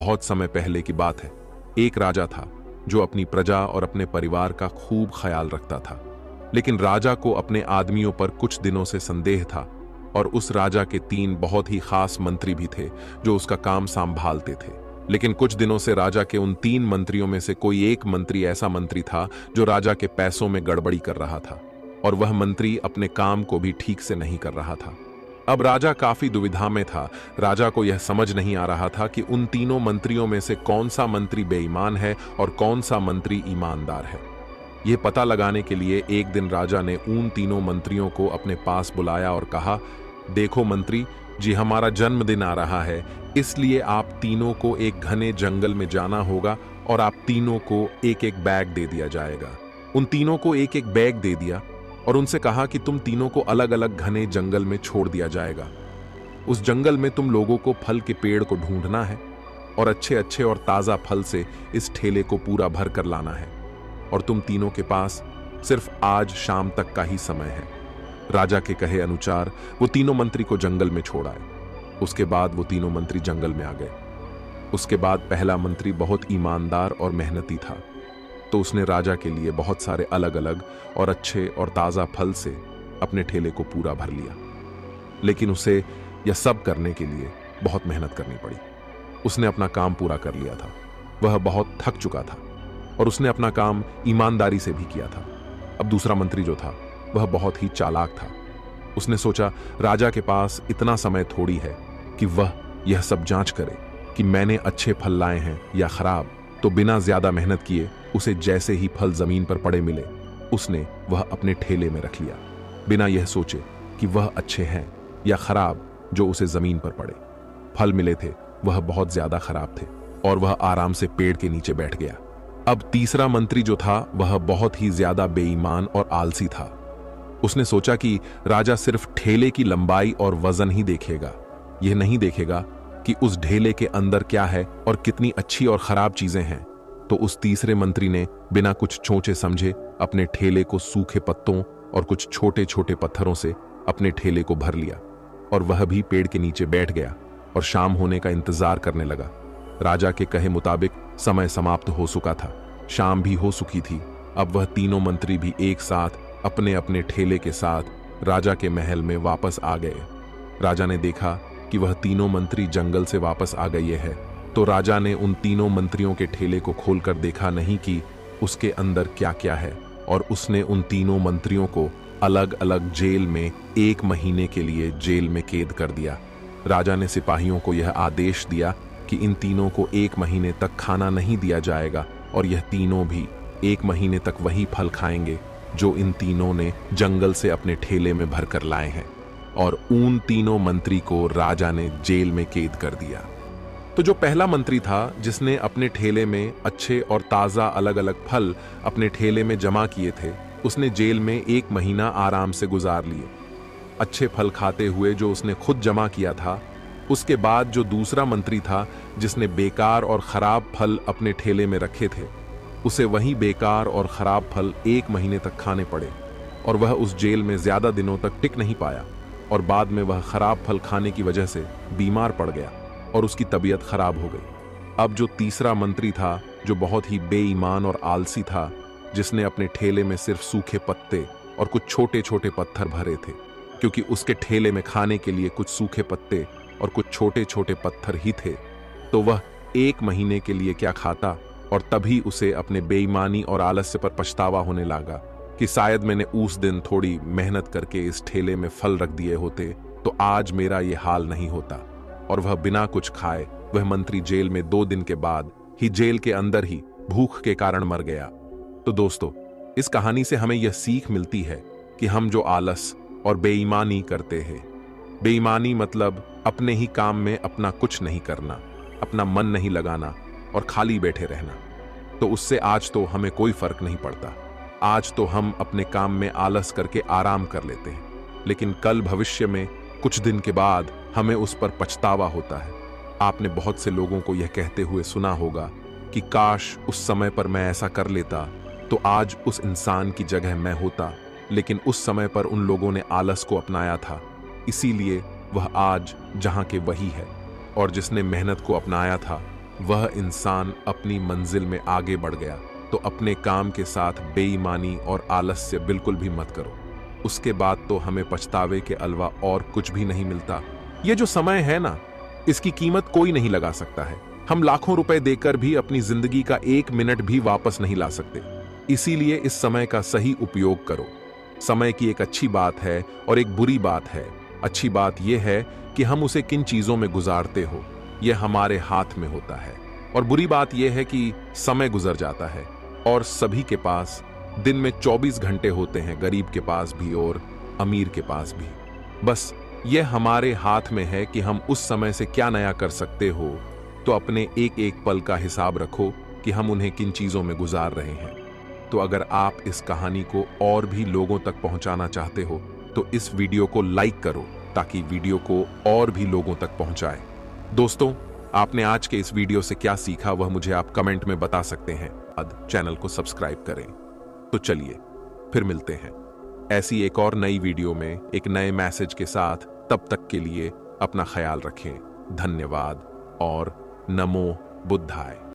बहुत समय पहले की बात है। एक राजा था जो अपनी प्रजा और अपने परिवार का खूब ख्याल रखता था। लेकिन राजा को अपने आदमियों पर कुछ दिनों से संदेह था और उस राजा के 3 बहुत ही खास मंत्री भी थे जो उसका काम संभालते थे। लेकिन कुछ दिनों से राजा के उन 3 मंत्रियों में से कोई एक मंत्री ऐसा मंत्री था जो राजा के पैसों में गड़बड़ी कर रहा था और वह मंत्री अपने काम को भी ठीक से नहीं कर रहा था। अब राजा काफी दुविधा में था। राजा को यह समझ नहीं आ रहा था कि उन तीनों मंत्रियों में से कौन सा मंत्री बेईमान है और कौन सा मंत्री ईमानदार है। यह पता लगाने के लिए एक दिन राजा ने उन तीनों मंत्रियों को अपने पास बुलाया और कहा, देखो मंत्री जी, हमारा जन्मदिन आ रहा है, इसलिए आप तीनों को एक घने जंगल में जाना होगा और आप तीनों को एक एक बैग दे दिया जाएगा। उन तीनों को एक एक बैग दे दिया और उनसे कहा कि तुम तीनों को अलग अलग घने जंगल में छोड़ दिया जाएगा। उस जंगल में तुम लोगों को फल के पेड़ को ढूंढना है और अच्छे अच्छे और ताजा फल से इस ठेले को पूरा भर कर लाना है और तुम तीनों के पास सिर्फ आज शाम तक का ही समय है। राजा के कहे अनुसार वो तीनों मंत्री को जंगल में छोड़ आए। उसके बाद वो तीनों मंत्री जंगल में आ गए। उसके बाद पहला मंत्री बहुत ईमानदार और मेहनती था, तो उसने राजा के लिए बहुत सारे अलग अलग और अच्छे और ताजा फल से अपने ठेले को पूरा भर लिया। लेकिन उसे यह सब करने के लिए बहुत मेहनत करनी पड़ी। उसने अपना काम पूरा कर लिया था। वह बहुत थक चुका था और उसने अपना काम ईमानदारी से भी किया था। अब दूसरा मंत्री जो था वह बहुत ही चालाक था। उसने सोचा राजा के पास इतना समय थोड़ी है कि वह यह सब जांच करे कि मैंने अच्छे फल लाए हैं या खराब, तो बिना ज्यादा मेहनत किए उसे जैसे ही फल जमीन पर पड़े मिले उसने वह अपने ठेले में रख लिया, बिना यह सोचे कि वह अच्छे हैं या खराब जो उसे जमीन पर पड़े। फल मिले थे वह बहुत ज्यादा खराब थे और वह आराम से पेड़ के नीचे बैठ गया। अब तीसरा मंत्री जो था वह बहुत ही ज्यादा बेईमान और आलसी था। उसने सोचा कि राजा सिर्फ ठेले की लंबाई और वजन ही देखेगा, यह नहीं देखेगा कि उस ढेले के अंदर क्या है और कितनी अच्छी और खराब चीजें हैं। तो उस तीसरे मंत्री ने बिना कुछ सोचे समझे अपने ठेले को सूखे पत्तों और कुछ छोटे छोटे पत्थरों से अपने ठेले को भर लिया और वह भी पेड़ के नीचे बैठ गया और शाम होने का इंतजार करने लगा। राजा के कहे मुताबिक समय समाप्त हो चुका था, शाम भी हो चुकी थी। अब वह तीनों मंत्री भी एक साथ अपने अपने ठेले के साथ राजा के महल में वापस आ गए। राजा ने देखा कि वह तीनों मंत्री जंगल से वापस आ गए हैं, तो राजा ने उन तीनों मंत्रियों के ठेले को खोलकर देखा नहीं कि उसके अंदर क्या क्या है, और उसने उन तीनों मंत्रियों को अलग अलग जेल में 1 महीने के लिए जेल में कैद कर दिया। राजा ने सिपाहियों को यह आदेश दिया कि इन तीनों को 1 महीने तक खाना नहीं दिया जाएगा और यह तीनों भी 1 महीने तक वही फल खाएंगे जो इन तीनों ने जंगल से अपने ठेले में भरकर लाए हैं। और उन तीनों मंत्री को राजा ने जेल में कैद कर दिया। तो जो पहला मंत्री था जिसने अपने ठेले में अच्छे और ताजा अलग अलग फल अपने ठेले में जमा किए थे, उसने जेल में 1 महीना आराम से गुजार लिए, अच्छे फल खाते हुए जो उसने खुद जमा किया था। उसके बाद जो दूसरा मंत्री था जिसने बेकार और खराब फल अपने ठेले में रखे थे, उसे वही बेकार और खराब फल 1 महीने तक खाने पड़े और वह उस जेल में ज्यादा दिनों तक टिक नहीं पाया और बाद में वह खराब फल खाने की वजह से बीमार पड़ गया और उसकी तबीयत खराब हो गई। अब जो तीसरा मंत्री था जो बहुत ही बेईमान और आलसी था, जिसने अपने ठेले में सिर्फ सूखे पत्ते और कुछ छोटे छोटे पत्थर भरे थे, क्योंकि उसके ठेले में खाने के लिए कुछ सूखे पत्ते और कुछ छोटे छोटे पत्थर ही थे, तो वह 1 महीने के लिए क्या खाता। और तभी उसे अपने बेईमानी और आलस्य पर पछतावा होने लगा कि शायद मैंने उस दिन थोड़ी मेहनत करके इस ठेले में फल रख दिए होते तो आज मेरा ये हाल नहीं होता। और वह बिना कुछ खाए वह मंत्री जेल में 2 दिन के बाद ही जेल के अंदर ही भूख के कारण मर गया। तो दोस्तों, इस कहानी से हमें यह सीख मिलती है कि हम जो आलस और बेईमानी करते हैं, बेईमानी मतलब अपने ही काम में अपना कुछ नहीं करना, अपना मन नहीं लगाना और खाली बैठे रहना, तो उससे आज तो हमें कोई फर्क नहीं पड़ता। आज तो हम अपने काम में आलस करके आराम कर लेते हैं, लेकिन कल भविष्य में कुछ दिन के बाद हमें उस पर पछतावा होता है। आपने बहुत से लोगों को यह कहते हुए सुना होगा कि काश उस समय पर मैं ऐसा कर लेता तो आज उस इंसान की जगह मैं होता, लेकिन उस समय पर उन लोगों ने आलस को अपनाया था, इसीलिए वह आज जहां के वही है। और जिसने मेहनत को अपनाया था वह इंसान अपनी मंजिल में आगे बढ़ गया। तो अपने काम के साथ बेईमानी और आलस्य बिल्कुल भी मत करो। उसके बाद तो हमें पछतावे के अलावा और कुछ भी नहीं मिलता। ये जो समय है ना, इसकी कीमत कोई नहीं लगा सकता है। हम लाखों रुपए देकर भी अपनी जिंदगी का 1 मिनट भी वापस नहीं ला सकते। इसीलिए इस समय का सही उपयोग करो। समय की एक अच्छी बात है और एक बुरी बात है। अच्छी बात यह है कि हम उसे किन चीजों में गुजारते हो, यह हमारे हाथ में होता है। और बुरी बात यह है कि समय गुजर जाता है और सभी के पास दिन में 24 घंटे होते हैं, गरीब के पास भी और अमीर के पास भी। बस यह हमारे हाथ में है कि हम उस समय से क्या नया कर सकते हो। तो अपने एक एक पल का हिसाब रखो कि हम उन्हें किन चीजों में गुजार रहे हैं। तो अगर आप इस कहानी को और भी लोगों तक पहुंचाना चाहते हो तो इस वीडियो को लाइक करो ताकि वीडियो को और भी लोगों तक पहुंचाए। दोस्तों, आपने आज के इस वीडियो से क्या सीखा वह मुझे आप कमेंट में बता सकते हैं। चैनल को सब्सक्राइब करें। तो चलिए फिर मिलते हैं ऐसी एक और नई वीडियो में एक नए मैसेज के साथ। तब तक के लिए अपना ख्याल रखें। धन्यवाद और नमो बुद्धाय।